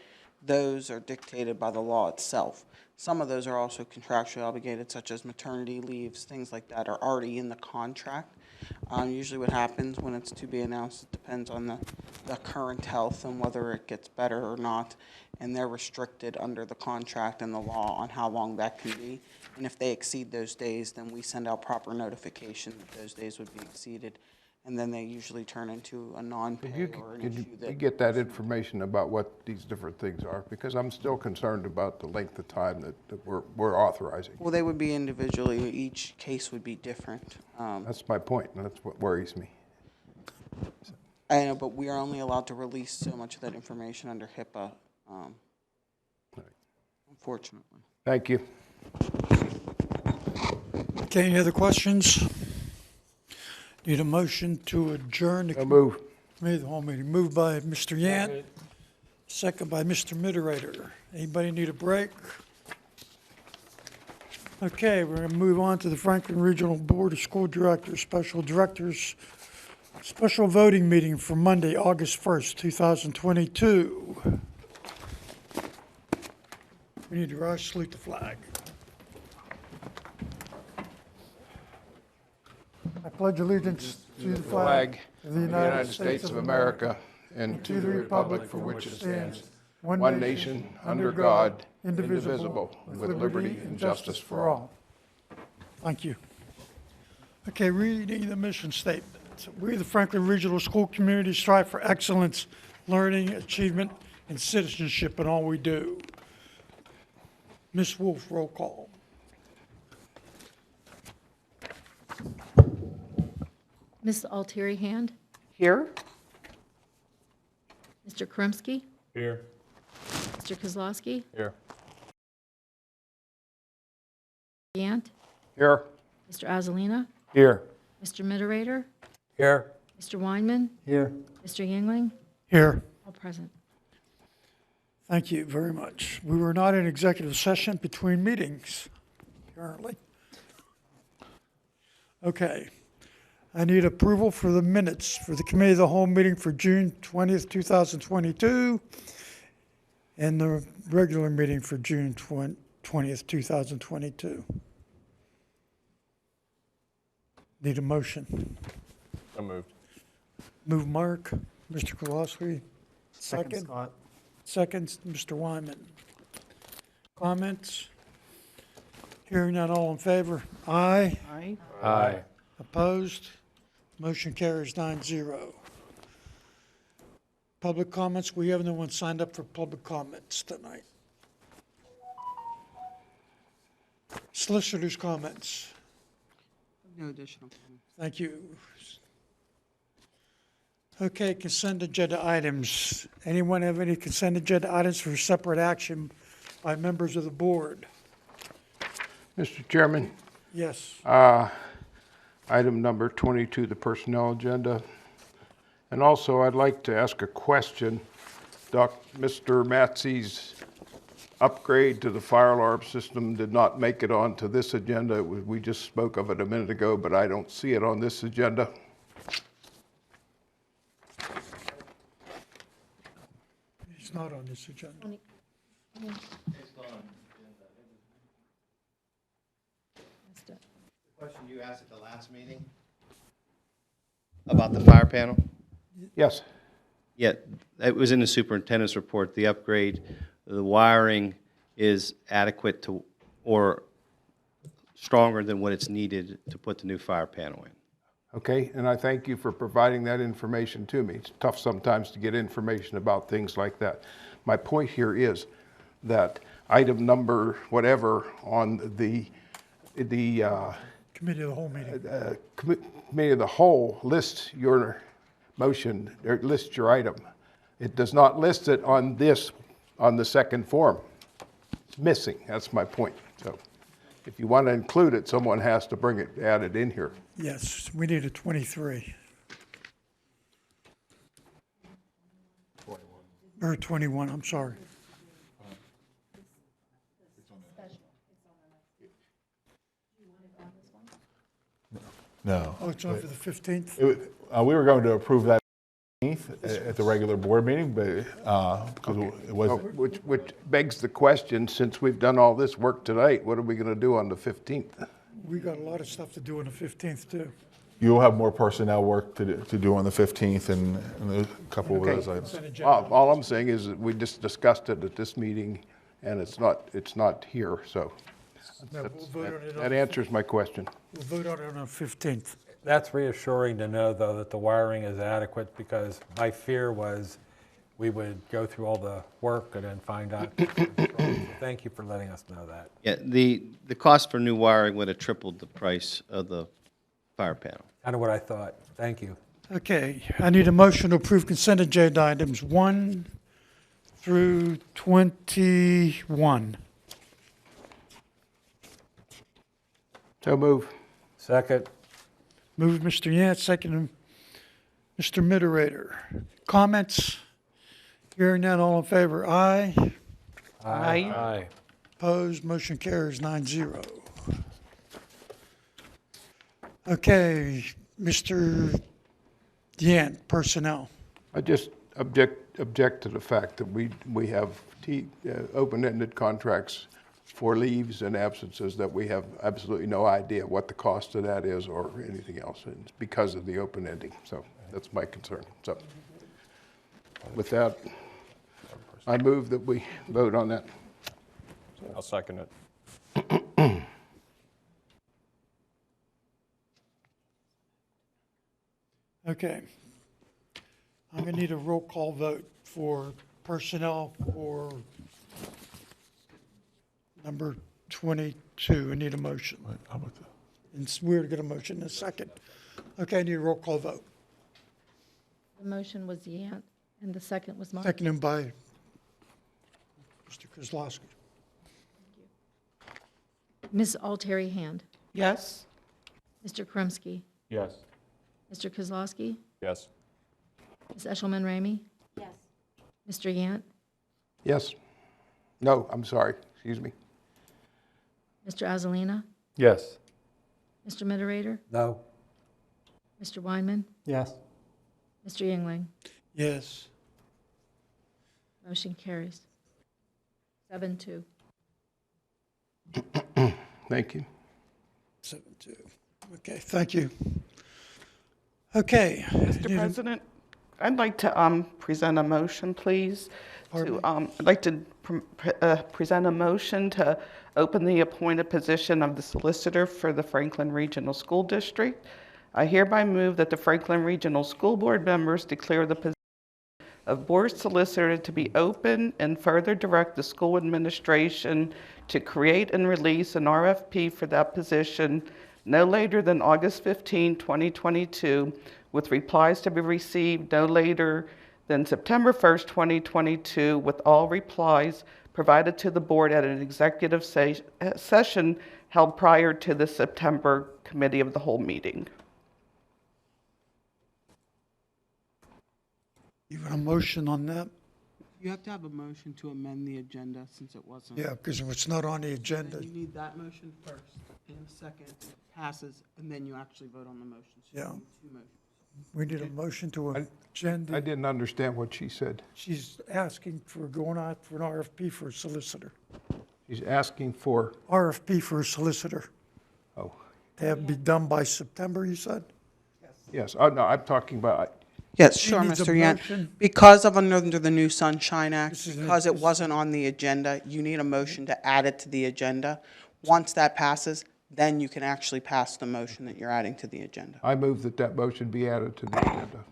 those are dictated by the law itself. Some of those are also contractually obligated, such as maternity leaves, things like that are already in the contract. Usually what happens when it's to be announced, it depends on the current health and whether it gets better or not, and they're restricted under the contract and the law on how long that can be. And if they exceed those days, then we send out proper notification that those days would be exceeded, and then they usually turn into a non-pay or an issue that... You get that information about what these different things are? Because I'm still concerned about the length of time that we're authorizing. Well, they would be individually, each case would be different. That's my point, and that's what worries me. I know, but we are only allowed to release so much of that information under HIPAA, unfortunately. Thank you. Okay, any other questions? Need a motion to adjourn the move. Committee of the whole meeting. Moved by Mr. Yant, second by Mr. Miterator. Anybody need a break? Okay, we're going to move on to the Franklin Regional Board of School Directors, Special Directors, special voting meeting for Monday, August 1st, 2022. We need to rise, salute the flag. I pledge allegiance to the flag of the United States of America and to the republic for which it stands, one nation, under God, indivisible, with liberty and justice for all. Thank you. Okay, reading the mission statement. We, the Franklin Regional School Community, strive for excellence, learning, achievement, and citizenship in all we do. Ms. Wolf, roll call. Ms. Altieri Hand? Here. Mr. Kremski? Here. Mr. Kozlowski? Here. Yant? Here. Mr. Azalina? Here. Mr. Miterator? Here. Mr. Weinman? Here. Mr. Yingling? Here. All present. Thank you very much. We were not in executive session between meetings, apparently. Okay. I need approval for the minutes for the Committee of the Whole meeting for June 20th, 2022, and the regular meeting for June 20th, 2022. Need a motion. So moved. Move Mark. Mr. Kowalski. Second, Scott. Second, Mr. Wyman. Comments? Hearing none, all in favor? Aye. Aye. Aye. Opposed? Motion carries 9-0. Public comments, we have no one signed up for public comments tonight. Solicitors' comments. No additional comments. Thank you. Okay, consent agenda items. Anyone have any consent agenda items for separate action by members of the board? Mr. Chairman, Yes. item number 22, the personnel agenda. And also, I'd like to ask a question. Mr. Matsey's upgrade to the fire alarm system did not make it onto this agenda. We just spoke of it a minute ago, but I don't see it on this agenda. It's not on this agenda. The question you asked at the last meeting about the fire panel? Yes. Yeah, it was in the superintendent's report, the upgrade, the wiring is adequate to, or stronger than what it's needed to put the new fire panel in. Okay, and I thank you for providing that information to me. It's tough sometimes to get information about things like that. My point here is that item number whatever on the Committee of the whole meeting. Committee of the whole lists your motion, or lists your item. It does not list it on this, on the second form. It's missing, that's my point. So if you want to include it, someone has to bring it, add it in here. Yes, we need a 23. Or 21, I'm sorry. No. Oh, it's on for the 15th? We were going to approve that at the regular board meeting, but because it wasn't. Which begs the question, since we've done all this work tonight, what are we going to do on the 15th? We got a lot of stuff to do on the 15th, too. You'll have more personnel work to do on the 15th and a couple of those items. All I'm saying is that we just discussed it at this meeting, and it's not here, so No, we'll vote on it that answers my question. We'll vote on it on the 15th. That's reassuring to know, though, that the wiring is adequate, because my fear was we would go through all the work and then find out. Thank you for letting us know that. Yeah, the cost for new wiring would have tripled the price of the fire panel. Kind of what I thought. Thank you. Okay, I need a motion to approve consent agenda items 1 through 21. So move. Second. Move Mr. Yant, second Mr. Miterator. Comments? Hearing none, all in favor, aye. Aye. Aye. Opposed, motion carries 9-0. Okay, Mr. Yant, personnel. I just object to the fact that we have open-ended contracts for leaves and absences that we have absolutely no idea what the cost of that is or anything else. It's because of the open ending. So that's my concern. So with that, I move that we vote on that. I'll second it. Okay. I'm going to need a roll call vote for personnel for number 22. I need a motion. It's weird to get a motion in a second. Okay, I need a roll call vote. The motion was Yant, and the second was Mark. Seconded by Mr. Kozlowski. Ms. Altieri Hand. Yes. Mr. Kremski. Yes. Mr. Kozlowski. Yes. Ms. Eshelman Ramey. Yes. Mr. Yant. Yes. No, I'm sorry. Excuse me. Mr. Azalina. Yes. Mr. Miterator. No. Mr. Weinman. Yes. Mr. Yingling. Yes. Motion carries. 7-2. Thank you. 7-2. Okay, thank you. Okay. Mr. President, I'd like to present a motion, please. I'd like to present a motion to open the appointed position of the solicitor for the Franklin Regional School District. I hereby move that the Franklin Regional School Board members declare the position of board solicitor to be open and further direct the school administration to create and release an RFP for that position no later than August 15, 2022, with replies to be received no later than September 1st, 2022, with all replies provided to the board at an executive session held prior to the September Committee of the Whole meeting. You want a motion on that? You have to have a motion to amend the agenda since it wasn't. Yeah, because it's not on the agenda. You need that motion first, and a second passes, and then you actually vote on the motion. So you Yeah. need two motions. We need a motion to agenda. I didn't understand what she said. She's asking for going out for an RFP for a solicitor. She's asking for, RFP for a solicitor. oh, To have be done by September, you said? yes, oh, no, I'm talking about, Yes, She sure, needs a Mr. Yan. motion. Because of under the New Sunshine Act, This is because it wasn't on the agenda, you need a motion to add it to the agenda. Once that passes, then you can actually pass the motion that you're adding to the agenda. I move that that motion be added to the agenda.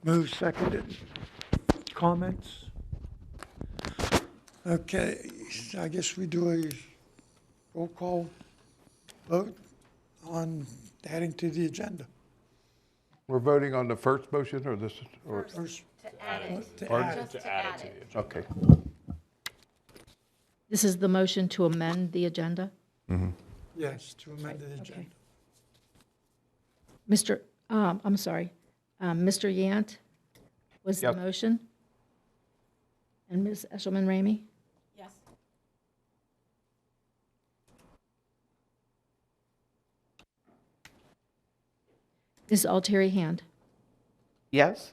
Move seconded. Comments? Okay, I guess we do a roll call vote on adding to the agenda. We're voting on the first motion or this, or? First, To add it. to Pardon? add. Just to add it. Okay. This is the motion to amend the agenda? Yes, to amend the agenda. Mr., I'm sorry, Mr. Yant was the Yep. motion? And Ms. Eshelman Ramey? Yes. Ms. Altieri Hand? Yes?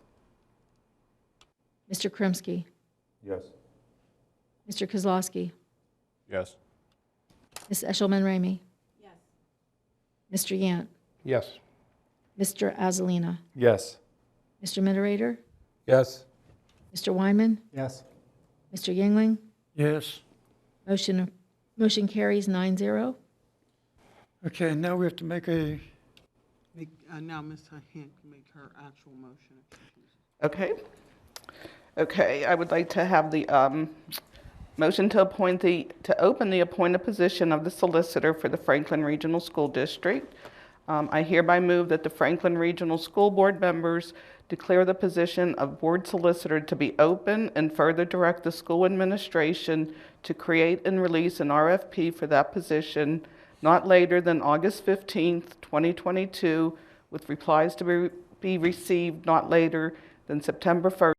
Mr. Krimsky? Yes. Mr. Kozlowski? Yes. Ms. Eshelman Ramey? Yes. Mr. Yant? Yes. Mr. Azalina? Yes. Mr. Moderator? Yes. Mr. Wyman? Yes. Mr. Yingling? Yes. Motion carries 9-0. Okay, now we have to make a, Now Ms. Hand can make her actual motion. Okay. Okay, I would like to have the motion to open the appointed position of the solicitor for the Franklin Regional School District. I hereby move that the Franklin Regional School Board members declare the position of board solicitor to be open and further direct the school administration to create and release an RFP for that position not later than August 15th, 2022, with replies to be received not later than September 1st,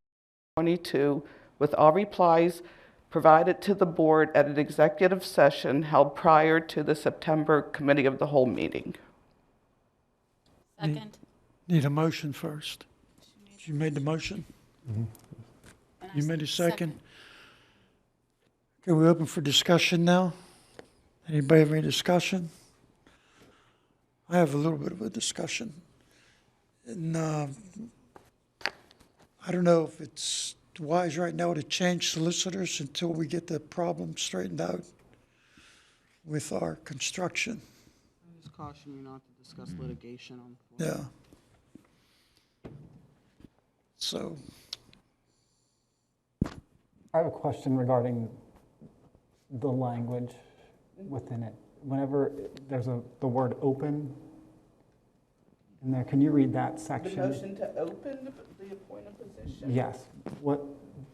2022, with all replies provided to the board at an executive session held prior to the September Committee of the Whole meeting. Second. need a motion first. You made the motion? And I You made a said second? Okay, we open for discussion now? Anybody have any discussion? I have a little bit of a discussion. And I don't know if it's wise right now to change solicitors until we get the problem straightened out with our construction. I just caution you not to discuss litigation on. Yeah. So, I have a question regarding the language within it. Whenever there's the word open in there, can you read that The section? motion to open the appointed position? Yes.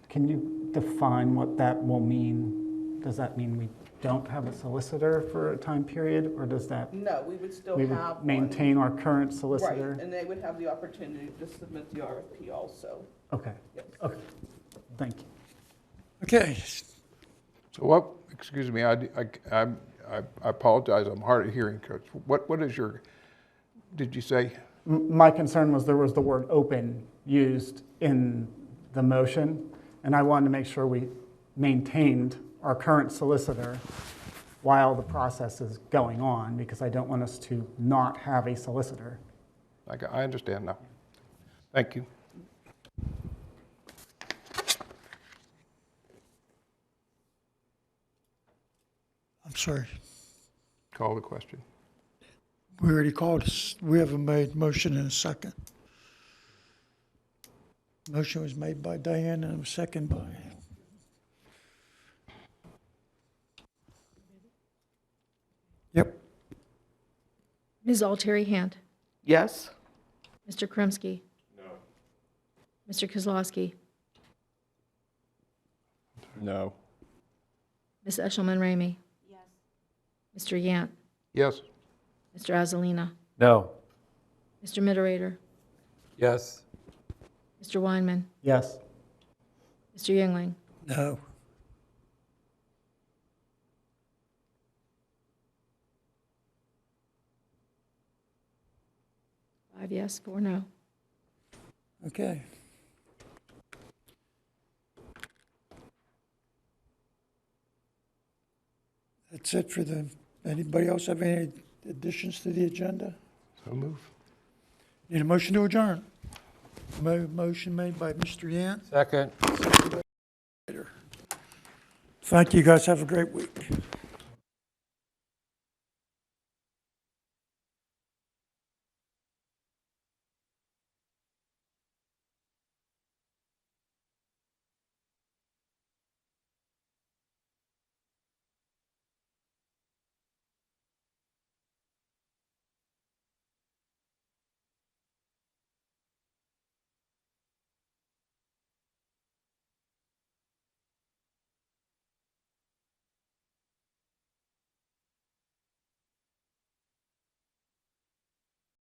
Can you define what that will mean? Does that mean we don't have a solicitor for a time period, or does that? No, we would still We have would maintain our current solicitor? Right, and they would have the opportunity to submit the RFP also. Okay, Yes. okay, thank you. okay, So what, excuse me, I apologize, I'm hard of hearing, Coach. What is your, did you say? My concern was there was the word open used in the motion, and I wanted to make sure we maintained our current solicitor while the process is going on, because I don't want us to not have a solicitor. I understand now. Thank you. I'm sorry. Call the question. We already called us. We haven't made motion in a second. Motion was made by Diane and a second by. Yep. Ms. Altieri Hand, Yes? Mr. Kremski, No. Mr. Kozlowski, No. Ms. Eshelman Ramey. Yes. Mr. Yant, Yes. Mr. Azalina, No. Mr. Mitterator, Yes. Mr. Weinman, Yes. Mr. Yingling. No. Five yes, 4 no. Okay. That's it for the, anybody else have any additions to the agenda? So move. Need a motion to adjourn? Motion made by Mr. Yant. Second. Thank you, guys. Have a great week.